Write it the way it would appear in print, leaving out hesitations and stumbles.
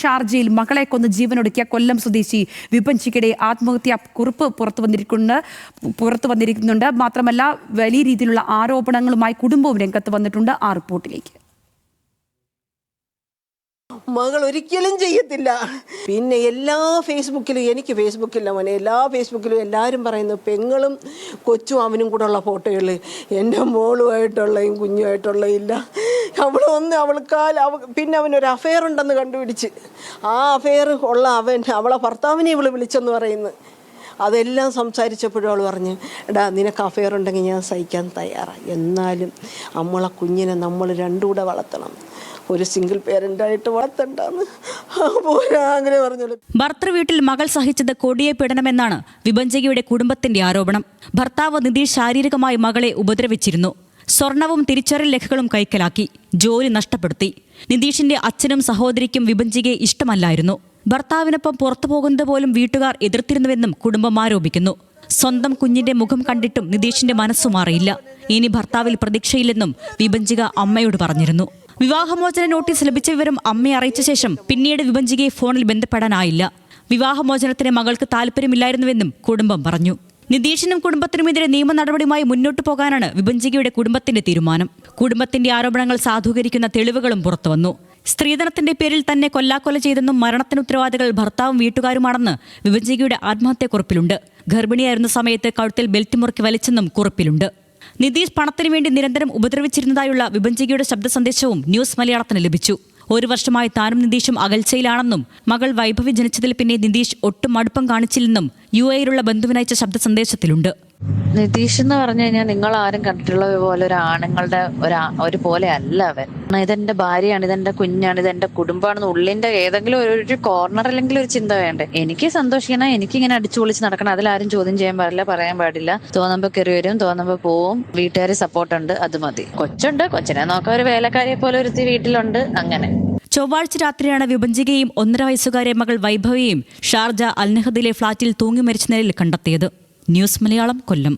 ഷാർജയിൽ മകളെ കൊന്ന് ജീവനൊടുക്കിയ കൊല്ലം സ്വദേശി വിപഞ്ചിക്കയുടെ ആത്മഹത്യാ കുറിപ്പ് പുറത്തു വന്നിരിക്കുന്നുണ്ട്. മാത്രമല്ല വലിയ രീതിയിലുള്ള ആരോപണങ്ങളുമായി കുടുംബവും രംഗത്ത് വന്നിട്ടുണ്ട്. ആ റിപ്പോർട്ടിലേക്ക്. മകൾ ഒരിക്കലും ചെയ്യത്തില്ല. പിന്നെ എല്ലാ ഫേസ്ബുക്കിലും, എനിക്ക് ഫേസ്ബുക്കില്ല മോനെ, എല്ലാ ഫേസ്ബുക്കിലും എല്ലാവരും പറയുന്നു പെങ്ങളും കൊച്ചും അവനും കൂടെ ഉള്ള ഫോട്ടോകൾ, എൻ്റെ മോളുമായിട്ടുള്ളതും കുഞ്ഞുമായിട്ടുള്ളതും ഇല്ല. പിന്നെ അവനൊരു അഫെയർ ഉണ്ടെന്ന് കണ്ടുപിടിച്ച് ആ അഫെയർ ഉള്ള അവളെ ഭർത്താവിനെ ഇവള് വിളിച്ചെന്ന് പറയുന്നു. അതെല്ലാം സംസാരിച്ചപ്പോഴും അവൾ പറഞ്ഞു, എടാ നിനക്ക് അഫെയർ ഉണ്ടെങ്കിൽ ഞാൻ സഹിക്കാൻ തയ്യാറാണ്, എന്നാലും നമ്മളെ കുഞ്ഞിനെ നമ്മൾ രണ്ടും കൂടെ വളർത്തണം, ഒരു സിംഗിൾ പേരൻ്റായിട്ട് വളർത്തണ്ടെന്ന് അങ്ങനെ പറഞ്ഞോളൂ. ഭർത്തൃ വീട്ടിൽ മകൾ സഹിച്ചത് കൊടിയ പീഡനമെന്നാണ് വിപഞ്ചികയുടെ കുടുംബത്തിന്റെ ആരോപണം. ഭർത്താവ് നിതീഷ് ശാരീരികമായി മകളെ ഉപദ്രവിച്ചിരുന്നു. സ്വർണവും തിരിച്ചറിയൽ രേഖകളും കൈക്കലാക്കി, ജോലി നഷ്ടപ്പെടുത്തി. നിതീഷിന്റെ അച്ഛനും സഹോദരിക്കും വിപഞ്ചികയെ ഇഷ്ടമല്ലായിരുന്നു. ഭർത്താവിനൊപ്പം പുറത്തു പോകുന്നത് പോലും വീട്ടുകാർ എതിർത്തിരുന്നുവെന്നും കുടുംബം ആരോപിക്കുന്നു. സ്വന്തം കുഞ്ഞിന്റെ മുഖം കണ്ടിട്ടും നിതീഷിന്റെ മനസ്സു മാറിയില്ല. ഇനി ഭർത്താവിൽ പ്രതീക്ഷയില്ലെന്നും വിപഞ്ചിക അമ്മയോട് പറഞ്ഞിരുന്നു. വിവാഹമോചന നോട്ടീസ് ലഭിച്ച വിവരം അമ്മയെ അറിയിച്ച ശേഷം പിന്നീട് വിപഞ്ചികയെ ഫോണിൽ ബന്ധപ്പെടാനായില്ല. വിവാഹമോചനത്തിന് മകൾക്ക് താല്പര്യമില്ലായിരുന്നുവെന്നും കുടുംബം പറഞ്ഞു. നിതീഷിനും കുടുംബത്തിനുമെതിരെ നിയമ നടപടിയുമായി മുന്നോട്ടു പോകാനാണ് വിപഞ്ചികയുടെ കുടുംബത്തിന്റെ തീരുമാനം. കുടുംബത്തിന്റെ ആരോപണങ്ങൾ സാധൂകരിക്കുന്ന തെളിവുകളും പുറത്തുവന്നു. സ്ത്രീധനത്തിന്റെ പേരിൽ തന്നെ കൊല്ലാക്കൊല ചെയ്തെന്നും മരണത്തിന് ഉത്തരവാദികൾ ഭർത്താവും വീട്ടുകാരുമാണെന്ന് വിപഞ്ചികയുടെ ആത്മഹത്യാക്കുറിപ്പിലുണ്ട്. ഗർഭിണിയായിരുന്ന സമയത്ത് കഴുത്തിൽ ബെൽറ്റ് മുറുക്കി വലിച്ചെന്നും കുറിപ്പിലുണ്ട്. നിതീഷ് പണത്തിനു വേണ്ടി നിരന്തരം ഉപദ്രവിച്ചിരുന്നതായുള്ള വിപഞ്ചികയുടെ ശബ്ദ സന്ദേശവും ന്യൂസ് മലയാളത്തിന് ലഭിച്ചു. 1 വർഷമായി താനും നിതീഷും അകൽച്ചയിലാണെന്നും മകൾ വൈഭവി ജനിച്ചതിൽ പിന്നെ നിതീഷ് ഒട്ടും അടുപ്പം കാണിച്ചില്ലെന്നും UAE-യിലുള്ള ബന്ധുവിനയച്ച ശബ്ദ സന്ദേശത്തിലുണ്ട്. നിതീഷ് എന്ന് പറഞ്ഞു കഴിഞ്ഞാൽ നിങ്ങൾ ആരും കണ്ടിട്ടുള്ള പോലെ ഒരു ആണുങ്ങളുടെ ഒരു പോലെ അല്ല അവൻ. ഇതെന്റെ ഭാര്യയാണ്, ഇതെന്റെ കുഞ്ഞാണ്, ഇതെന്റെ കുടുംബമാണെന്ന് ഉള്ളിന്റെ ഏതെങ്കിലും ഒരു കോർണർ അല്ലെങ്കിൽ ഒരു ചിന്ത വേണ്ടേ? എനിക്ക് സന്തോഷിക്കണം, എനിക്കിങ്ങനെ അടിച്ചു പൊളിച്ച് നടക്കണം, അതിലാരും ചോദ്യം ചെയ്യാൻ പാടില്ല, പറയാൻ പാടില്ല. തോന്നുമ്പോ കയറി വരും, തോന്നുമ്പോ പോവും, വീട്ടുകാർ സപ്പോർട്ടുണ്ട്, അത് മതി. കൊച്ചുണ്ട്, കൊച്ചിനെ നോക്കാൻ ഒരു വേലക്കാരിയെ പോലെ ഒരുത്തി വീട്ടിലുണ്ട്. അങ്ങനെ ചൊവ്വാഴ്ച രാത്രിയാണ് വിപഞ്ചികയും 1.5 വയസ്സുകാരിയ മകൾ വൈഭവിയെയും ഷാർജ അൽനഹദിലെ ഫ്ളാറ്റിൽ തൂങ്ങി മരിച്ച നിലയിൽ കണ്ടെത്തിയത്. ന്യൂസ് മലയാളം, കൊല്ലം.